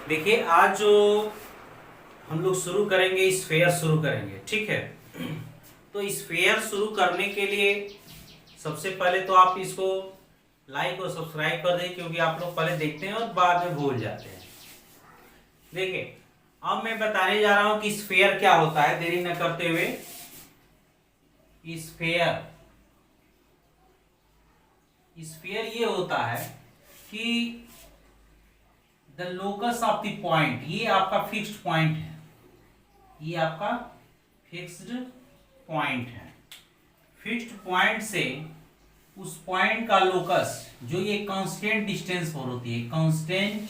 देखिए आज जो हम लोग शुरू करेंगे स्फेयर शुरू करेंगे, ठीक है। तो स्फेयर शुरू करने के लिए सबसे पहले तो आप इसको लाइक और सब्सक्राइब कर दें, क्योंकि आप लोग पहले देखते हैं और बाद में भूल जाते हैं। देखिए अब मैं बताने जा रहा हूं कि स्फेयर क्या होता है, देरी न करते हुए। स्फेयर स्फेयर ये होता है कि the locus of the point, ये आपका फिक्स्ड पॉइंट है, ये आपका फिक्स्ड पॉइंट है। फिक्स्ड पॉइंट से उस पॉइंट का लोकस जो ये कांस्टेंट डिस्टेंस पर होती है, कांस्टेंट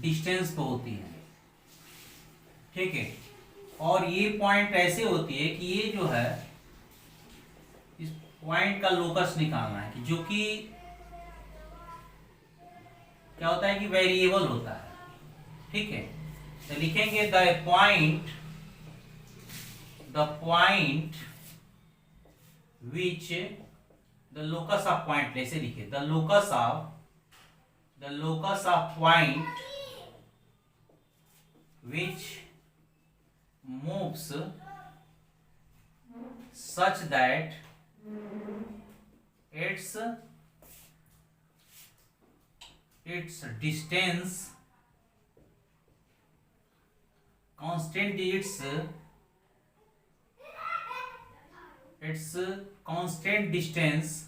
डिस्टेंस पर होती है, ठीक है। और ये पॉइंट ऐसे होती है कि ये जो है इस पॉइंट का लोकस निकालना है, जो कि क्या होता है कि वेरिएबल होता है, ठीक है। तो लिखेंगे the point which the locus of point, ऐसे लिखे the locus of point which moves such that its distance constant its constant distance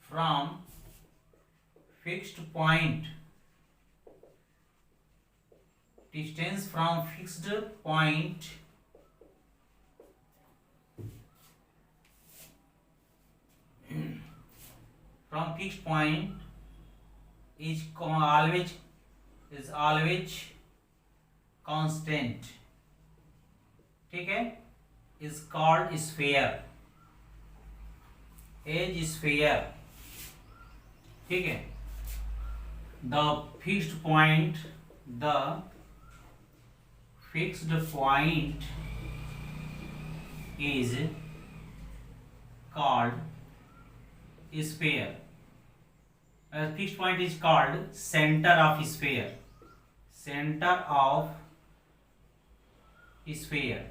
from fixed point, distance from fixed point is always constant, ठीक है, is called sphere, is sphere, ठीक है। the fixed point is called sphere. Fixed point is called center of sphere. Center of sphere.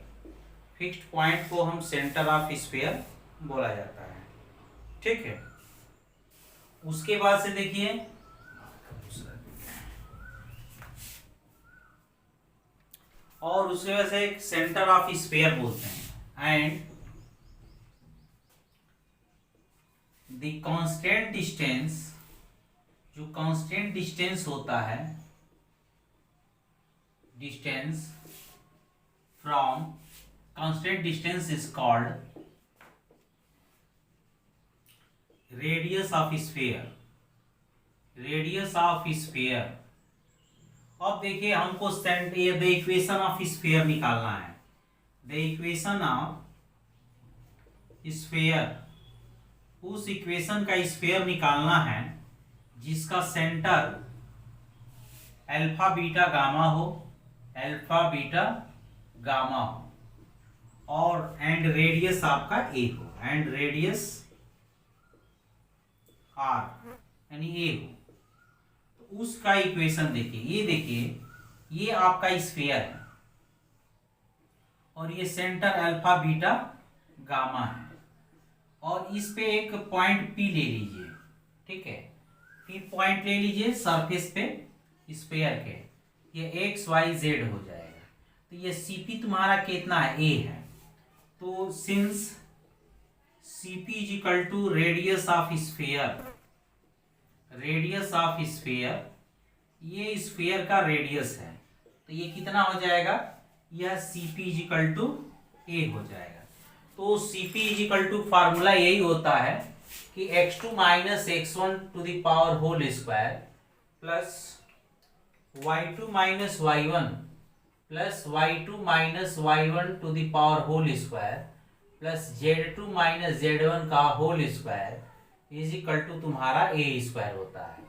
Fixed point को हम centre of sphere बोला जाता है, ठीक है। उसके बाद से देखिए और उसके वजह से एक सेंटर ऑफ स्फीयर बोलते हैं। एंड द कांस्टेंट डिस्टेंस, जो कांस्टेंट डिस्टेंस होता है, distance from constant distance is called radius of sphere, radius of sphere. अब देखिए हमको द इक्वेशन ऑफ स्फीयर निकालना है। द इक्वेशन ऑफ स्फीयर, उस इक्वेशन का स्फीयर निकालना है जिसका सेंटर अल्फा बीटा गामा हो, अल्फा बीटा गामा हो, और एंड रेडियस आपका ए हो, एंड रेडियस आर यानी ए हो। तो उसका इक्वेशन देखिए, ये देखिए ये आपका स्फीयर है और ये सेंटर अल्फा बीटा गामा है, और इस पे एक पॉइंट पी ले लीजिए, ठीक है। पी पॉइंट ले लीजिए सरफेस पे स्फीयर के, ये एक्स वाई जेड हो जाएगा। तो ये सीपी तुम्हारा कितना है, ए है। तो since CP is equal to radius of sphere, radius of sphere, ये स्फीयर का रेडियस है, तो ये कितना हो जाएगा, यह CP is equal to A हो जाएगा। तो CP is equal to formula यही होता है कि x2 minus x1 to the power whole square plus y2 minus y1 plus y2 minus y1 to the power whole square plus z2 minus z1 का whole square is equal to तुम्हारा a square होता है।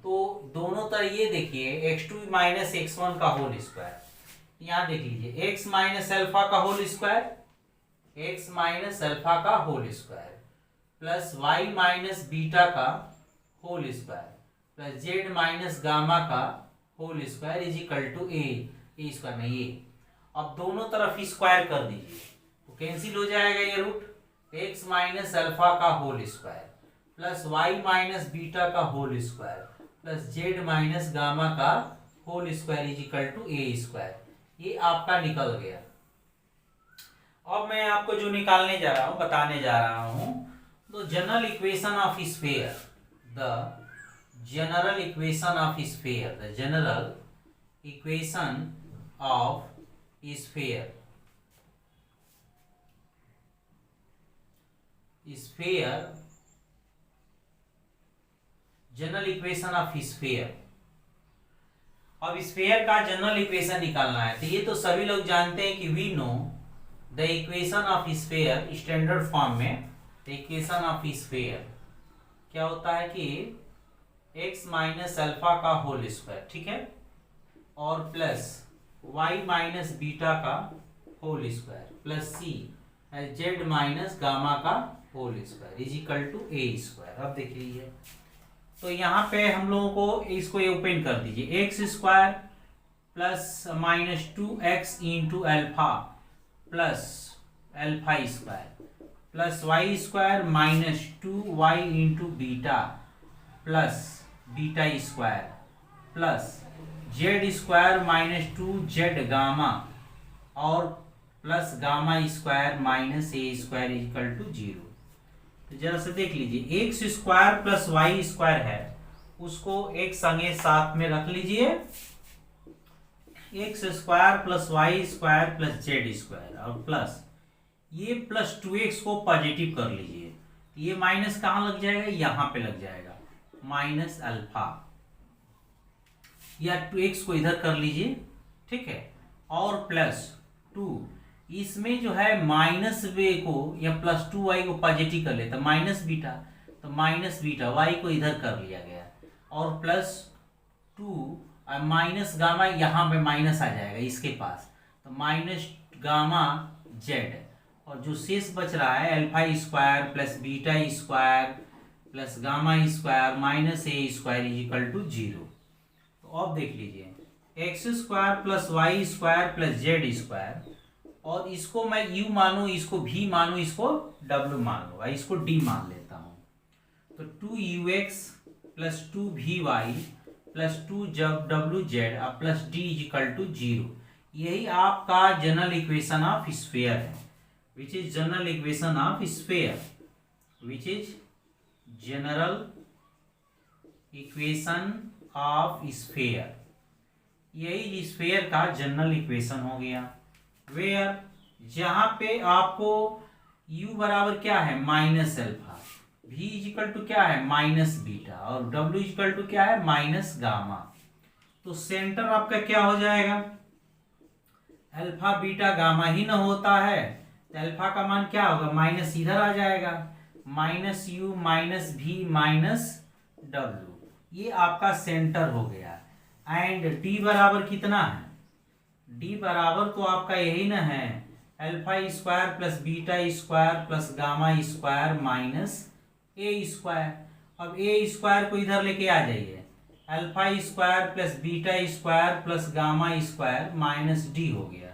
तो दोनों तरह ये देखिए x2 minus x1 का होल स्क्वायर, यहाँ देख लीजिए x माइनस अल्फा का whole square, x minus alpha का whole square plus y minus beta का whole square plus Z minus gamma का whole square is equal to A square में ये। अब दोनों तरफ स्क्वायर कर दीजिए तो कैंसिल हो जाएगा ये रूट। एक्स माइनस अल्फा का whole square plus Y minus beta का whole square plus Z minus gamma का whole square is equal to A square. ये आपका निकल गया। अब मैं आपको जो निकालने जा रहा हूं, बताने जा रहा हूं, तो general equation of sphere, the general equation of sphere, the general equation of sphere, sphere, general equation of sphere. अब स्फीयर का जनरल इक्वेशन निकालना है तो ये तो सभी लोग जानते हैं कि we know the equation of sphere standard form में। द इक्वेशन ऑफ स्फीयर क्या होता है कि x माइनस अल्फा का होल स्क्वायर, ठीक है, और प्लस y माइनस बीटा का whole square plus c Z minus gamma का whole square is equal to A square. अब देख लीजिए तो यहाँ पे हम लोगों को इसको ओपन कर दीजिए। X square plus minus 2x into alpha plus alpha square plus Y square minus 2y into beta plus beta square plus Z square minus 2z gamma और plus gamma square minus A square equal to 0। तो जरा से देख लीजिए X square plus Y square है, उसको एक संगे साथ में रख लीजिए। X square plus Y square plus Z square और प्लस ये प्लस 2x को पॉजिटिव कर लीजिए। ये माइनस कहाँ लग जाएगा, यहाँ पे लग जाएगा, माइनस अल्फा, या 2x को इधर कर लीजिए, ठीक है, और प्लस 2 इसमें जो है माइनस वे को या प्लस 2y को पॉजिटिव कर लेता माइनस बीटा, तो माइनस बीटा y को इधर कर लिया गया और प्लस 2 माइनस गामा, यहाँ पे माइनस आ जाएगा इसके पास, तो माइनस गामा जेड, और जो शेष बच रहा है alpha square plus beta square plus gamma square minus A square is equal to 0। तो अब देख लीजिए X square plus Y square plus Z square, और इसको मैं u मानू, इसको v मानू, इसको w मान लो, इसको d मान लेता हूँ। तो 2ux plus 2vy plus 2wz plus d equal to 0। यही आपका जनरल इक्वेशन ऑफ स्फीयर है, which is general equation of sphere, which is general equation of sphere. यही स्फीयर का जनरल इक्वेशन हो गया। वेयर जहां पे आपको u बराबर क्या है minus alpha, v equal to क्या है माइनस बीटा और w इक्वल टू क्या है माइनस गामा। तो सेंटर आपका क्या हो जाएगा, अल्फा बीटा गामा ही ना होता है, तो अल्फा का मान क्या होगा माइनस इधर आ जाएगा, minus u minus v minus w, ये आपका सेंटर हो गया। एंड d बराबर कितना है, d बराबर तो आपका यही ना है alpha square plus beta square plus gamma square minus A square. अब ए स्क्वायर को इधर लेके आ जाइए, alpha square plus beta square plus gamma square minus D हो गया,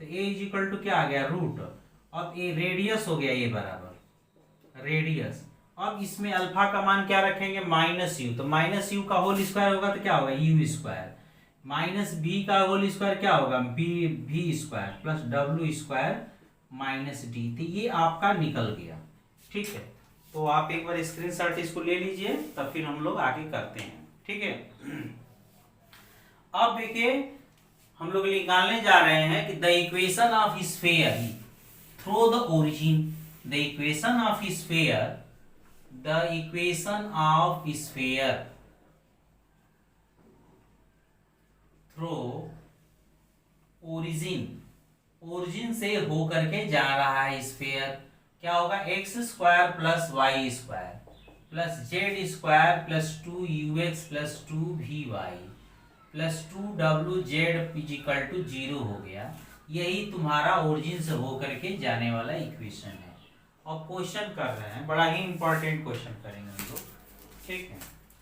तो ए इज इक्वल टू क्या आ गया रूट। अब ए रेडियस हो गया, ये बराबर रेडियस। अब इसमें अल्फा का मान क्या रखेंगे माइनस यू, तो माइनस यू का होल स्क्वायर होगा तो क्या होगा यू स्क्वायर, माइनस बी का होल स्क्वायर क्या होगा B square plus W square minus D. तो ये आपका निकल गया, ठीक है। तो आप एक बार स्क्रीनशॉट इसको ले लीजिए, तब फिर हम लोग आगे करते हैं, ठीक है। अब देखिए हम लोग निकालने जा रहे हैं कि the equation of sphere through the origin, the equation of sphere, the equation of sphere through origin, origin से होकर के जा रहा है स्फीयर, क्या होगा X square plus Y square plus Z square plus 2ux plus 2vy plus 2wz equal to 0 हो गया। यही तुम्हारा ओरिजिन से होकर के जाने वाला इक्वेशन है। और क्वेश्चन कर रहे हैं, बड़ा ही इंपॉर्टेंट क्वेश्चन करेंगे हम लोग, ठीक है।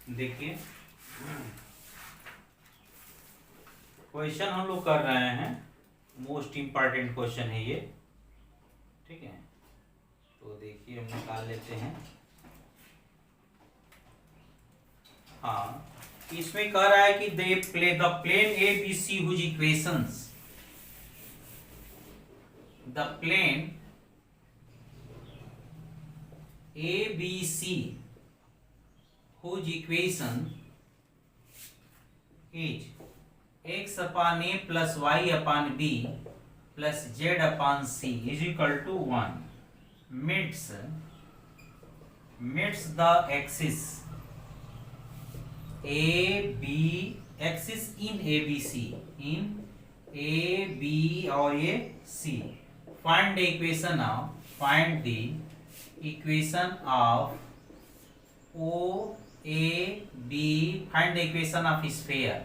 देखिए क्वेश्चन हम लोग कर रहे हैं, मोस्ट इम्पॉर्टेंट क्वेश्चन है ये, ठीक है। तो देखिए हम निकाल लेते हैं। हाँ, इसमें कह रहा है कि the plane A B C whose equations, the plane A B C whose equation is x upon a plus y upon b plus z upon c is equal to 1 meets the axis a b axis in abc in a b or a c. Find the equation of o a b. Find the equation of sphere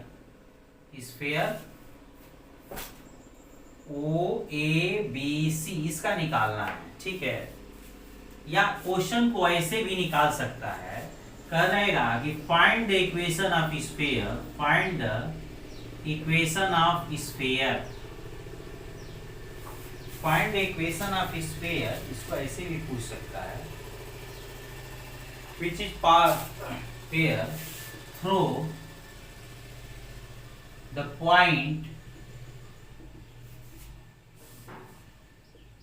O A B C, इसका निकालना है, ठीक है। या question को ऐसे भी निकाल सकता है, कह रहेगा कि find the equation of sphere, find the equation of sphere, find the equation of sphere, इसको ऐसे भी पूछ सकता है, which is pair through the point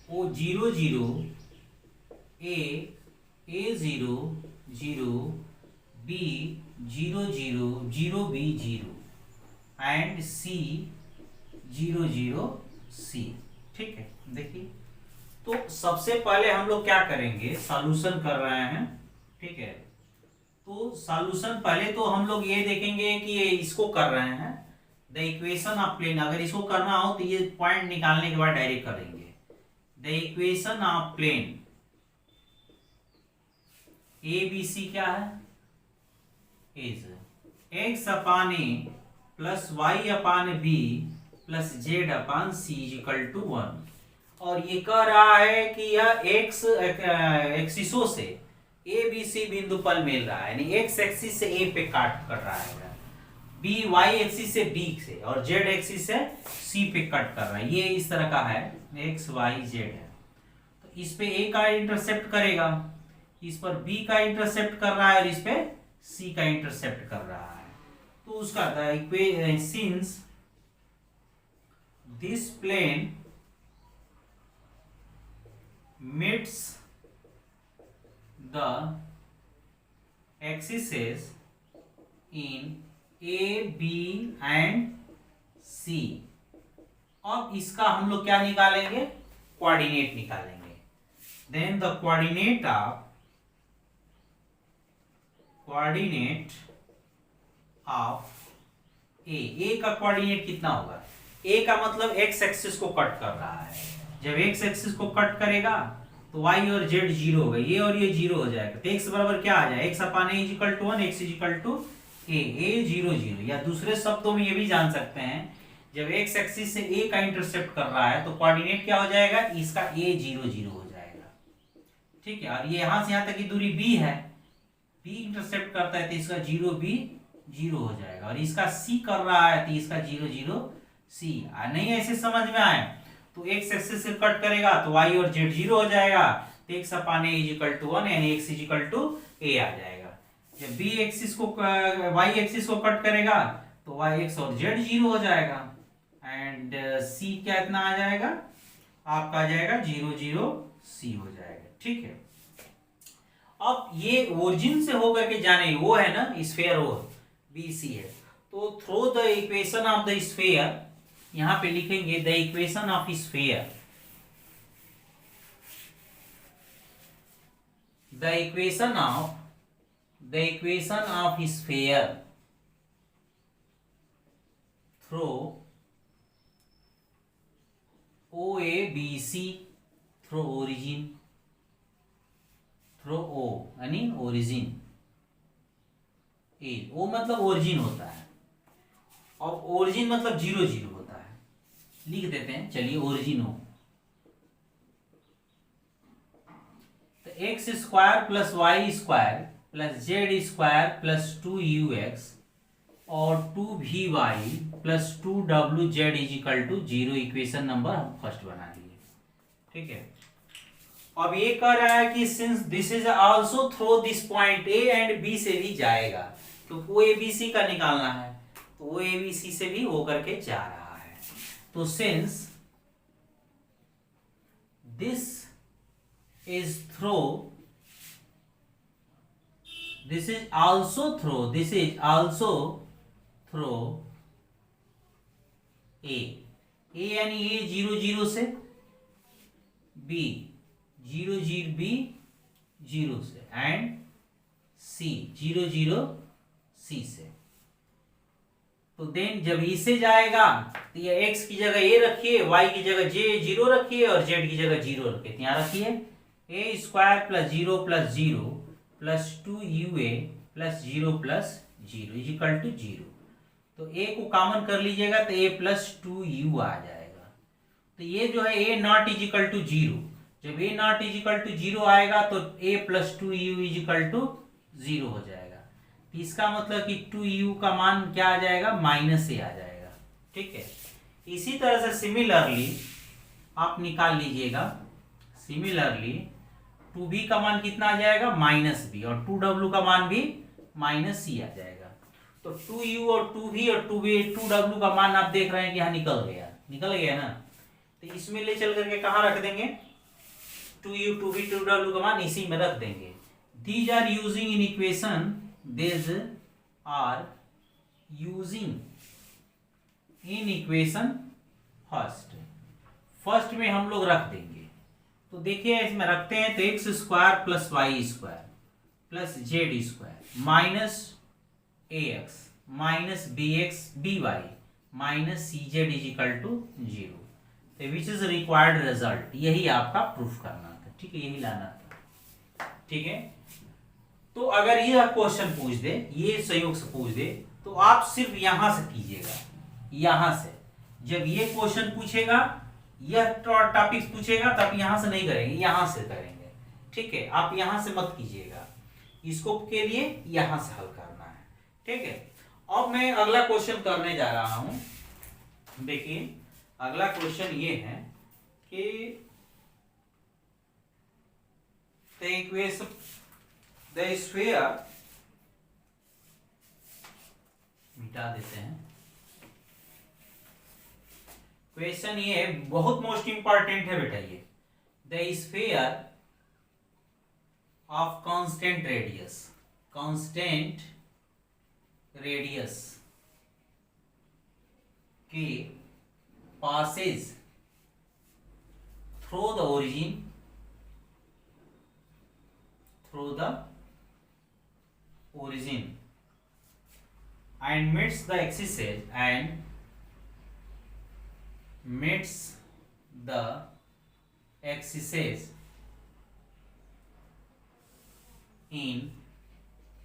O 0 0 A 0 0 B 0 0 0 B 0 and C 0 0 C, ठीक है। देखिए तो सबसे पहले हम लोग क्या करेंगे, सॉल्यूशन कर रहे हैं, ठीक है। तो सॉल्यूशन पहले तो हम लोग ये देखेंगे कि ये इसको कर रहे हैं, द इक्वेशन ऑफ प्लेन, अगर इसको करना हो तो ये पॉइंट निकालने के बाद डायरेक्ट करेंगे। The equation of plane A B C क्या है, is X upon A plus Y upon B plus Z upon C equal to 1। और ये कह रहा है कि यह एक्स एक्सिसों से ए बी सी बिंदु पर मिल रहा है, यानी एक्स एक्सिस से ए पे काट कर रहा है, बी वाई एक्सिस से बी से, और जेड एक्सिस से सी पे कट कर रहा है। ये इस तरह का है, एक्स वाई जेड है। तो इस पे ए का इंटरसेप्ट करेगा, इस पर बी का इंटरसेप्ट कर रहा है और इस पे सी का इंटरसेप्ट कर रहा है। तो उसका since this plane meets the axes in A, B and C। अब इसका हम लोग क्या निकालेंगे, कोऑर्डिनेट निकालेंगे। Then the coordinate of A का कोऑर्डिनेट कितना होगा, ए का मतलब एक्स एक्सिस को कट कर रहा है। जब एक्स एक्सिस को कट करेगा तो वाई और जेड जीरो होगा, ये और ये जीरो हो जाएगा। तो एक्स बराबर क्या आ जाए, X upon A is equal to 1, X is equal to A 0 0। या दूसरे शब्दों में ये भी जान सकते हैं, जब एक्स एक्सिस से ए का इंटरसेप्ट कर रहा है तो कोऑर्डिनेट क्या हो जाएगा, इसका ए 0 0 हो जाएगा, ठीक है। और ये यहां से यहां तक की दूरी बी है, बी इंटरसेप्ट करता है तो इसका 0 बी 0 हो जाएगा। और इसका सी कर रहा है तो इसका 0 0 सी। नहीं ऐसे समझ में आए तो एक्स एक्सिस से कट करेगा तो वाई और जेड 0 हो जाएगा, तो X upon A is equal to 1, यानी X is equal to A आ जाएगा। जब बी एक्सिस को वाई एक्सिस को कट करेगा तो वाई एक्स और जेड 0 हो जाएगा, एंड सी क्या इतना आ जाएगा, आपका आ जाएगा 0 0 सी हो जाएगा, ठीक है। अब ये ओरिजिन से होकर के जाने, वो है ना स्फीयर, वो बी सी है। तो through the equation of the sphere, यहां पे लिखेंगे the equation of sphere, the equation of sphere through O A B C, through origin, through O यानी ओरिजिन, ए ओ मतलब ओरिजिन होता है, और ओरिजिन मतलब 0 0 होता है। लिख देते हैं, चलिए ओरिजिन हो तो X square plus Y square plus Z square plus 2ux और 2vy plus 2wz is equal to 0 equation number हम फर्स्ट बना लिए। ठीक है, अब ये कह रहा है कि since this is also through this point A and B से भी जाएगा, क्योंकि वो एबीसी का निकालना है, तो वो एबीसी से भी होकर के जा रहा है। तो since this is through, this is also through A यानी ए 0 0 से, बी 0 0 बी 0 से, एंड सी 0 0 सी से। तो देन जब ई से जाएगा तो ये x की जगह a रखिए, y की जगह j 0 रखिए और z की जगह 0 रखिए। यहाँ रखिए a square plus 0 plus 2ua plus 0 is equal to 0। तो a को कॉमन कर लीजिएगा तो a प्लस 2u आ जाएगा। तो ये जो है a not is equal to 0, जब a not is equal to 0 आएगा तो a plus 2u is equal to 0 हो जाएगा। तो इसका मतलब कि 2u का मान क्या आ जाएगा, माइनस a आ जाएगा। ठीक है, इसी तरह से सिमिलरली आप निकाल लीजिएगा, सिमिलरली 2b का मान कितना आ जाएगा, माइनस b, और 2w का मान भी माइनस c आ जाएगा। तो 2u और 2v और 2w का मान आप देख रहे हैं कि यहाँ निकल गया ना। तो इसमें ले चल करके कहाँ रख देंगे, 2u 2v 2w का मान इसी में रख देंगे। These are using in equation, these are using in equation first में हम लोग रख देंगे। तो देखिए इसमें रखते हैं तो X square plus Y square plus Z square minus A X minus B X B Y minus C Z is equal to 0। Which is required result, यही आपका प्रूफ करना था। ठीक है, यही लाना था। ठीक है, तो अगर यह क्वेश्चन पूछ दे, ये संयोग से पूछ दे, तो आप सिर्फ यहां से कीजिएगा, यहां से। जब ये क्वेश्चन पूछेगा, यह टॉपिक पूछेगा, तब यहां से नहीं करेंगे, यहां से करेंगे। ठीक है, आप यहां से मत कीजिएगा, इसको के लिए यहां से हल करना है। ठीक है, अब मैं अगला क्वेश्चन करने जा रहा हूं। देखिए अगला क्वेश्चन ये है कि द स्फीयर, मिटा देते हैं। क्वेश्चन ये बहुत मोस्ट इंपॉर्टेंट है बेटा, ये the sphere of constant radius के passes through the origin and meets the axis in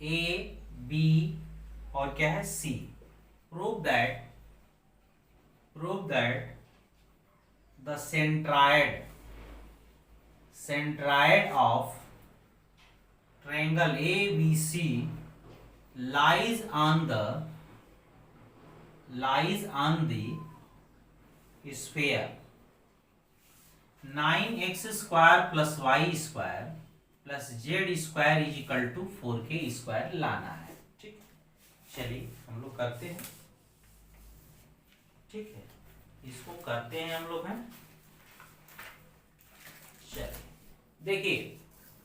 A, B और क्या है C। prove that the centroid of triangle ABC lies on the sphere 9x square plus y square plus z square is equal to 4k square लाना है। ठीक, चलिए हम लोग करते हैं। ठीक है, इसको करते हैं हम लोग हैं। चलिए देखिए,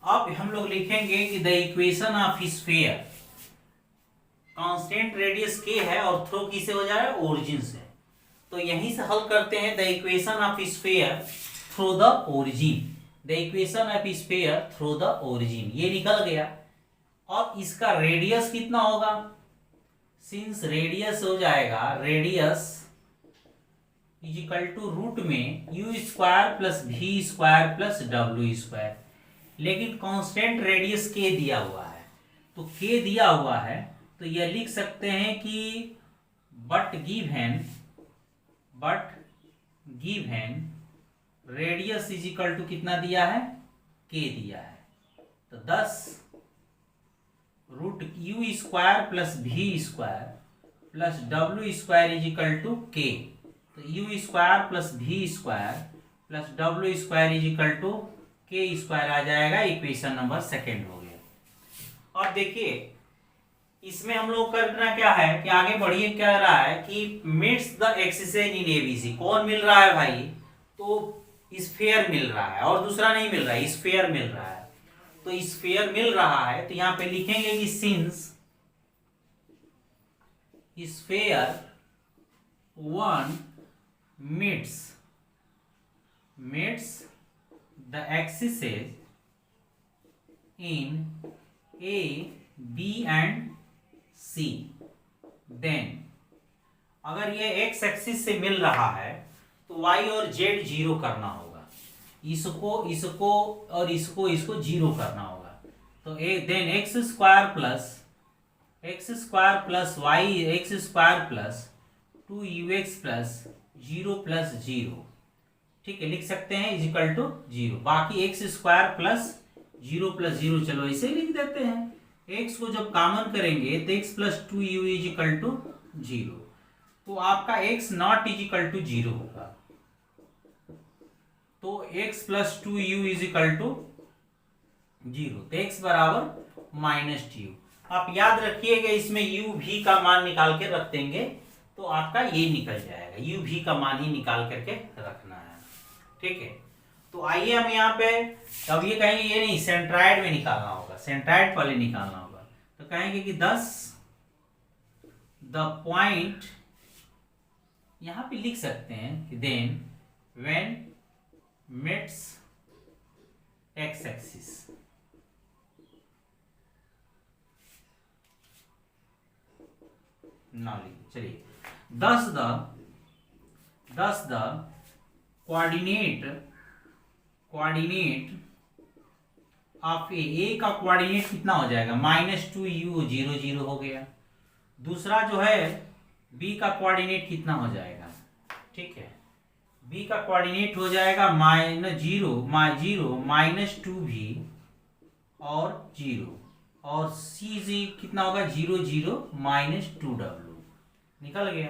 अब हम लोग लिखेंगे कि the equation of sphere, constant radius के है और थ्रो किसे हो जा रहा है, ओरिजिन से। तो यहीं से हल करते हैं the equation of sphere through the origin. The equation of sphere through the origin, ये निकल गया। अब इसका रेडियस कितना होगा, सिंस रेडियस हो जाएगा, radius is equal to root में U square plus V square plus W square. लेकिन कांस्टेंट रेडियस के दिया हुआ है, तो के दिया हुआ है तो यह लिख सकते हैं कि but given radius is equal to कितना दिया है, के दिया है। तो 10 रूट यू स्क्वायर प्लस भी square plus W square is equal to K. तो यू स्क्वायर प्लस भी square plus W square is equal to K square आ जाएगा। इक्वेशन नंबर सेकेंड हो गया। और देखिए इसमें हम लोग करना क्या है कि आगे बढ़िए क्या रहा है कि meets the axis in ABC. कौन मिल रहा है भाई? तो स्फीयर मिल रहा है और दूसरा नहीं मिल रहा है, स्फीयर मिल रहा है। तो स्फीयर मिल रहा है तो यहां पे लिखेंगे कि since sphere one meets the axis in A B and C, then अगर ये एक्स एक्सिस से मिल रहा है तो वाई और जेड जीरो करना होगा। इसको और इसको जीरो करना होगा। तो then X square plus Y X square plus 2ux प्लस जीरो, ठीक है, लिख सकते हैं इज इक्वल टू जीरो। बाकी X square plus zero plus zero चलो इसे लिख देते हैं। एक्स को जब कॉमन करेंगे तो x plus 2u is equal to zero. तो आपका x nought is equal to zero होगा। तो x plus 2u is equal to zero. तो x बराबर माइनस टू। आप याद रखिएगा इसमें u भी का मान निकाल के रख देंगे तो आपका ये निकल जाएगा। u भी का मान ही निकाल करके रखना है, ठीक है। तो आइए हम यहाँ पे अब ये कहेंगे ये नहीं, सेंट्राइड में निकालना होगा, सेंट्राइड पहले निकालना होगा। तो कहेंगे कि 10 द पॉइंट, यहां पे लिख सकते हैं कि then when meets x axis, ना लिखिए, चलिए 10 द कोऑर्डिनेट ऑफ ए का कोऑर्डिनेट कितना हो जाएगा? -2u 0 0 हो गया। दूसरा जो है बी का कोऑर्डिनेट कितना हो जाएगा? ठीक है, बी का कोऑर्डिनेट हो जाएगा -0 -2v और 0, और सी कितना होगा? 0 0 -2w। निकल गया।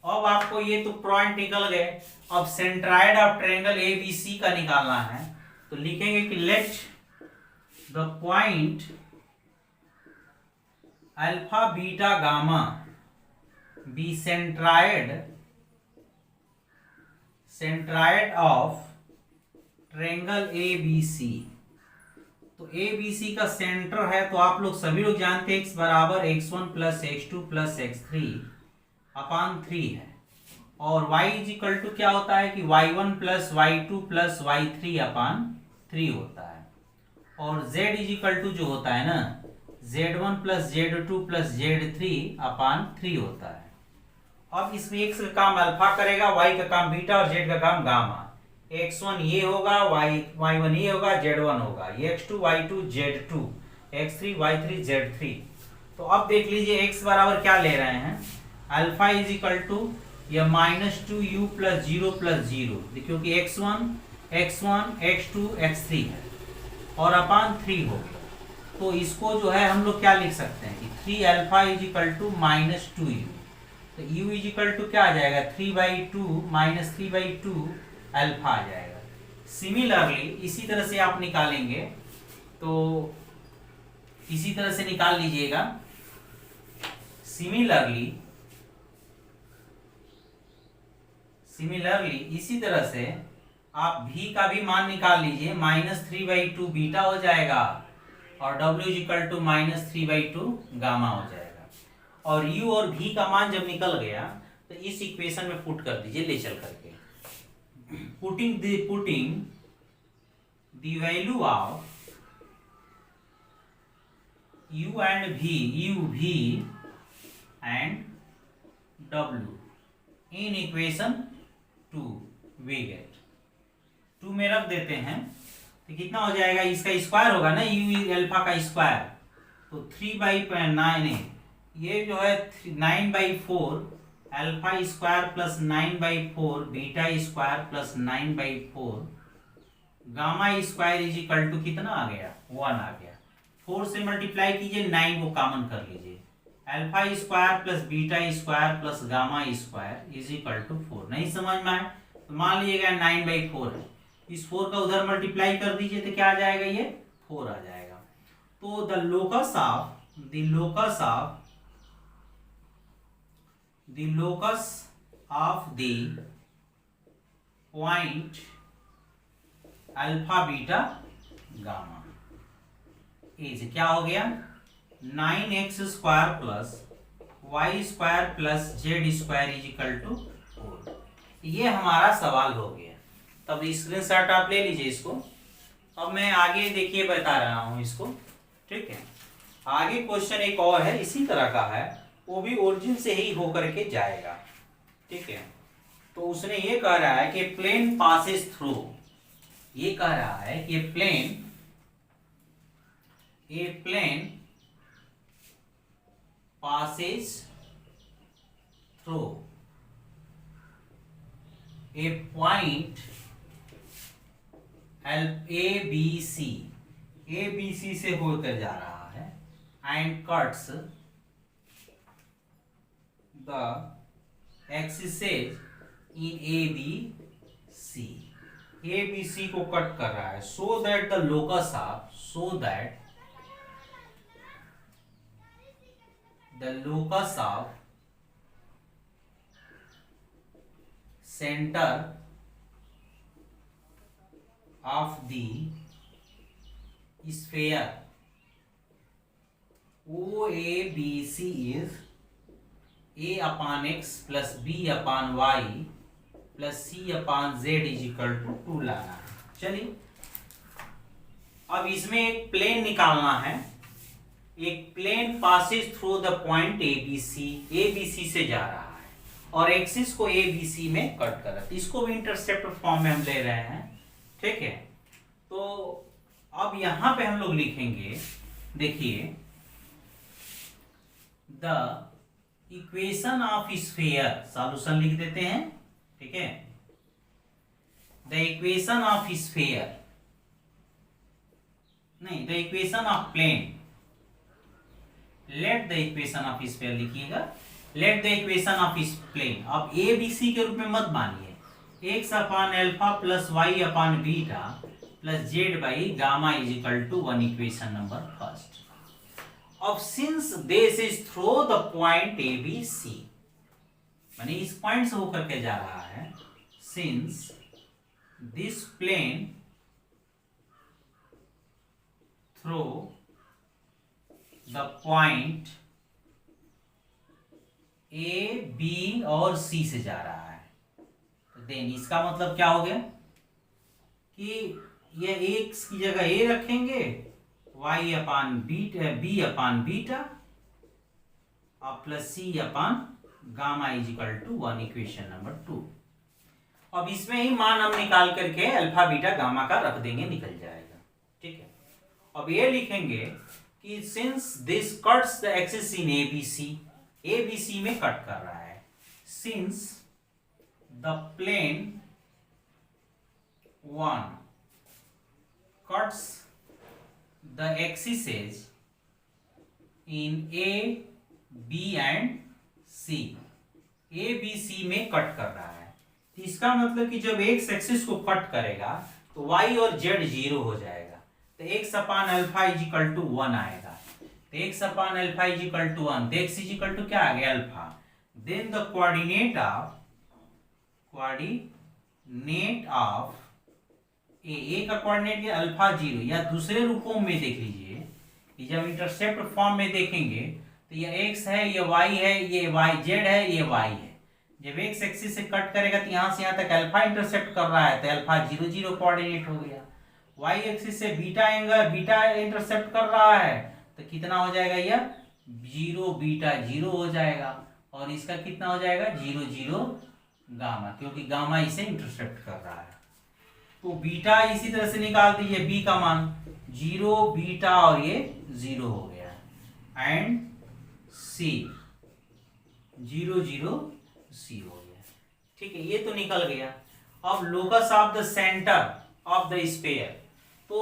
अब आपको ये तो पॉइंट निकल गए। अब सेंट्राइड ऑफ ट्रायंगल एबीसी का निकालना है। तो लिखेंगे कि let the point alpha beta gamma be centroid of triangle ABC। तो ABC का सेंटर है तो आप लोग सभी लोग जानते हैं x बराबर x1 plus x2 plus x3 अपान 3 है। और y इज इक्वल टू क्या होता है कि y1 plus y2 plus y3 अपान 3 होता है। और z इज इक्वल टू जो होता है ना z1 plus z2 plus z3 अपान 3 होता है। अब इसमें x का काम अल्फा करेगा, y का काम बीटा और z का काम गामा। x1 ये होगा, y1 ये होगा, z1 होगा, x2 y2 z2, x3 y3 z3। तो अब देख लीजिए x बराबर क्या ले रहे हैं? अल्फा इज इक्वल टू या -2u प्लस 0 प्लस 0, क्योंकि x1 x2 x3 है और अपान 3 हो गया। तो इसको जो है हम लोग क्या लिख सकते हैं कि 3 alpha is equal to -2u। तो u इज इक्वल टू क्या आ जाएगा? 3/2 -3/2 अल्फा आ जाएगा। सिमिलरली इसी तरह से आप निकालेंगे तो इसी तरह से निकाल लीजिएगा। सिमिलरली इसी तरह से आप v का भी मान निकाल लीजिए। -3/2 बीटा हो जाएगा और w is equal to -3/2 gamma हो जाएगा। और u और v का मान जब निकल गया तो इस इक्वेशन में पुट कर दीजिए ले चल करके। Putting the value of u v and w in equation 2 we get 2 में रख देते हैं तो कितना हो जाएगा? इसका स्क्वायर होगा ना, u अल्फा का स्क्वायर। तो 3/9 ये जो है 9/4 alpha square plus 9/4 beta square plus 9/4 gamma square is equal to कितना आ गया? 1 आ गया। 4 से मल्टीप्लाई कीजिए, 9 को कॉमन कर लीजिए, alpha square plus beta square plus gamma square is equal to 4। नहीं समझ में आए तो मान लीजिएगा 9/4 है, इस 4 का उधर मल्टीप्लाई कर दीजिए तो क्या आ जाएगा, ये 4 आ जाएगा। तो the locus of the point alpha beta gamma is क्या हो गया, 9x square plus Y square plus Z square is equal to 4। ये हमारा सवाल हो गया। तब स्क्रीनशॉट आप ले लीजिए इसको। अब मैं आगे देखिए बता रहा हूं इसको, ठीक है। आगे क्वेश्चन एक और है, इसी तरह का है, वो भी ओरिजिन से ही होकर के जाएगा, ठीक है। तो उसने ये कह रहा है कि प्लेन पासेस थ्रू, ये कह रहा है कि plane passes through a point ABC से होकर जा रहा है and cuts the axis in ABC को कट कर रहा है, so that the locus of center of the sphere OABC is A upon x plus B upon y plus C upon z is equal to 2 लाना है। चलिए अब इसमें एक प्लेन निकालना है। एक plane passes through the point ABC से जा रहा है और एक्सिस को ABC में कट कर रहा है, इसको भी इंटरसेप्ट फॉर्म में हम ले रहे हैं, ठीक है। तो अब यहां पे हम लोग लिखेंगे, देखिए, the equation of sphere, solution लिख देते हैं, ठीक है। द इक्वेशन ऑफ स्फीयर, नहीं, the equation of plane, let the equation of sphere लिखिएगा, let the equation of plane. अब ए बी सी के रूप में मत मानिए, X upon alpha plus Y upon beta plus Z by gamma is equal to 1, equation number first. अब since this is through the point A B सी, माने इस point से होकर के जा रहा है, since this plane through the point A B और सी से जा रहा है, तो देन इसका मतलब क्या हो गया कि ये एक्स की जगह ए रखेंगे, y upon beta, B upon beta और plus C upon gamma is equal to 1, equation number 2। अब इसमें ही मान हम निकाल करके अल्फा बीटा गामा का रख देंगे, निकल जाएगा, ठीक है। अब ये लिखेंगे कि since this cuts the axis in ABC में कट कर रहा है, since the plane 1 cuts the axis in A, B and C, ABC में कट कर रहा है, तो इसका मतलब कि जब एक्स एक्सिस को कट करेगा तो y और z 0 हो जाएगा, तो x upon alpha is equal to 1 आएगा, तो x upon alpha is equal to 1, तो x इज इक्वल टू क्या आ गया, alpha. Then the coordinate of A का कोऑर्डिनेट है अल्फा 0, या दूसरे रूपों में देख लीजिए कि जब इंटरसेप्ट फॉर्म में देखेंगे तो ये x है, ये y है, ये y z है, ये y है। जब x एक्सिस से कट करेगा तो यहां से यहां तक अल्फा इंटरसेप्ट कर रहा है, तो अल्फा 0 0 कोऑर्डिनेट हो गया। y एक्सिस से बीटा एंगल, बीटा इंटरसेप्ट कर रहा है, तो कितना हो जाएगा, यह 0 बीटा 0 हो जाएगा, और इसका कितना हो जाएगा, 0 0 गामा, क्योंकि गामा इसे इंटरसेप्ट कर रहा है। तो बीटा इसी तरह से निकाल दीजिए, बी का मान 0 बीटा और ये 0 हो गया, एंड सी 0 0 सी हो गया, ठीक है, ये तो निकल गया। अब locus of the centre of the sphere, तो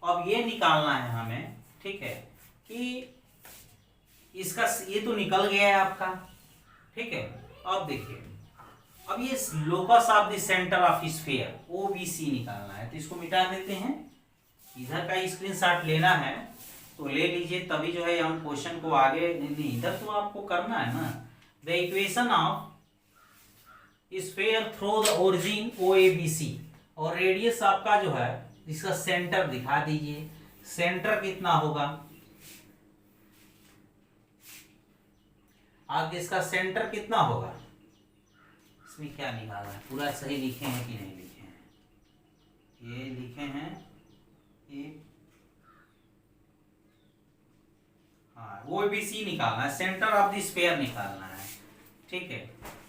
अब ये निकालना है हमें, ठीक है, कि इसका ये तो निकल गया है आपका, ठीक है। अब देखिए, अब ये locus of the centre of sphere OBC निकालना है, तो इसको मिटा देते हैं। इधर का स्क्रीनशॉट लेना है तो ले लीजिए, तभी जो है हम क्वेश्चन को आगे नहीं, इधर तो आपको करना है ना। The equation of sphere through the origin OABC, और रेडियस आपका जो है इसका सेंटर दिखा दीजिए। सेंटर कितना होगा, आगे इसका सेंटर कितना होगा, इसमें क्या निकाला है, पूरा सही लिखे हैं कि नहीं लिखे हैं, ये लिखे हैं ये, हाँ OABC निकालना है, सेंटर ऑफ द स्फीयर निकालना है, ठीक है।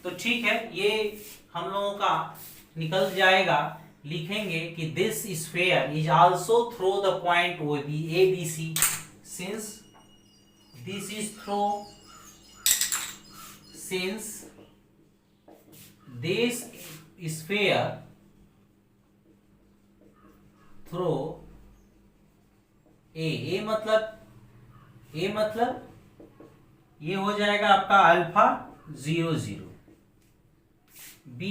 तो ठीक है, ये हम लोगों का निकल जाएगा। लिखेंगे कि this sphere is also through the point ABC, since this is through, since this sphere through a मतलब ये हो जाएगा आपका alpha 0 0, B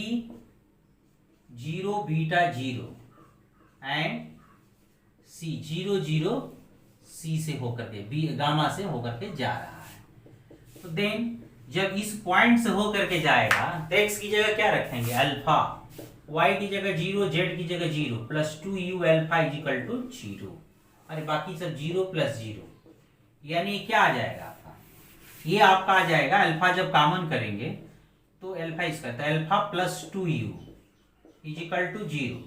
0 beta 0 and C 0 0 C से होकर के बी गामा से होकर के जा रहा है। तो देन जब इस पॉइंट से होकर के जाएगा तो x की जगह क्या रखेंगे, अल्फा, y की जगह 0, z की जगह 0, plus 2u alpha is equal to 0, अरे बाकी सब 0 प्लस 0, यानी क्या आ जाएगा आपका, ये आपका आ जाएगा अल्फा, जब कॉमन करेंगे तो अल्फा इसका alpha plus 2u is equal to 0,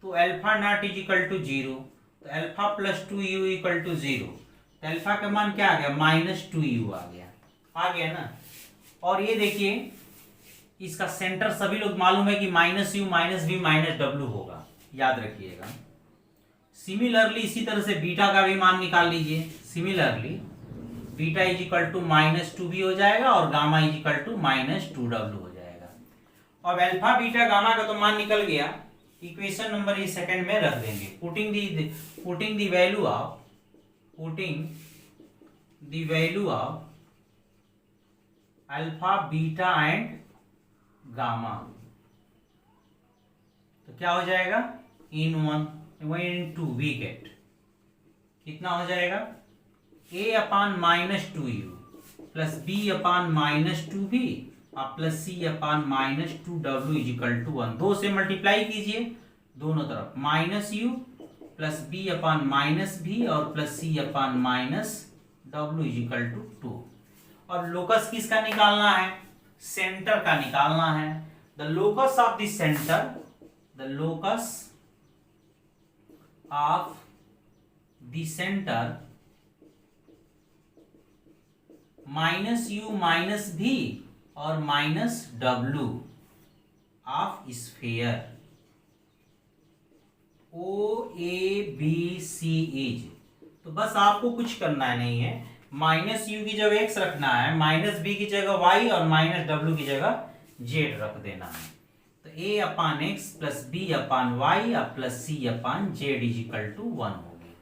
तो alpha nought is equal to 0, तो alpha plus 2u equal to 0, तो अल्फा का मान क्या आ गया, माइनस 2u आ गया ना। और ये देखिए इसका सेंटर सभी लोग मालूम है कि minus u minus b minus डब्ल्यू होगा, याद रखिएगा। सिमिलरली इसी तरह से बीटा का भी मान निकाल लीजिए। Similarly beta is equal to minus 2b हो जाएगा और gamma is equal to minus 2w हो जाएगा। अब अल्फा बीटा गामा का तो मान निकल गया, इक्वेशन नंबर ये सेकंड में रख देंगे। Putting the value of alpha beta and gamma, तो क्या हो जाएगा, इन 1 into वी गेट कितना हो जाएगा, a upon minus 2u plus b upon minus 2b और plus c upon minus 2w is equal to 1। 2 से मल्टीप्लाई कीजिए दोनों तरफ, minus u plus b upon minus b और plus c upon minus w is equal to 2। और locus किसका निकालना है, सेंटर का निकालना है। The locus of the centre, the locus of the centre minus u minus भी और minus W of sphere OABC is, तो बस आपको कुछ करना नहीं है, माइनस यू की जगह x रखना है, माइनस बी की जगह y और माइनस डब्ल्यू की जगह z रख देना है। तो a upon X plus B upon Y और plus C upon Z is equal to 1 हो गई।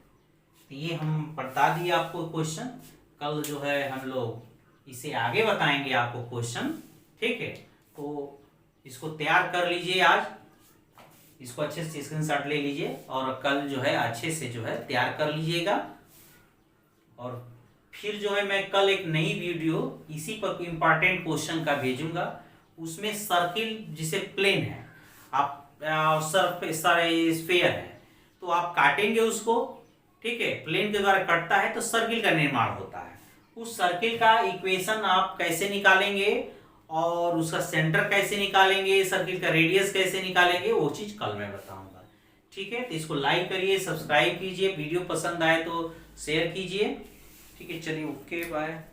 तो ये हम बता दिए आपको क्वेश्चन, कल जो है हम लोग इसे आगे बताएंगे आपको क्वेश्चन, ठीक है। तो इसको तैयार कर लीजिए, आज इसको अच्छे से स्क्रीनशॉट ले लीजिए और कल जो है अच्छे से जो है तैयार कर लीजिएगा। और फिर जो है मैं कल एक नई वीडियो इसी पर इम्पॉर्टेंट क्वेश्चन का भेजूंगा। उसमें सर्किल जिसे प्लेन है, आप सारे स्फीयर है तो आप काटेंगे उसको, ठीक है, प्लेन के द्वारा कटता है तो सर्किल का निर्माण होता है। उस सर्किल का इक्वेशन आप कैसे निकालेंगे और उसका सेंटर कैसे निकालेंगे, सर्किल का रेडियस कैसे निकालेंगे, वो चीज कल मैं बताऊंगा, ठीक है। तो इसको लाइक करिए, सब्सक्राइब कीजिए, वीडियो पसंद आए तो शेयर कीजिए, ठीक है। चलिए, ओके, बाय।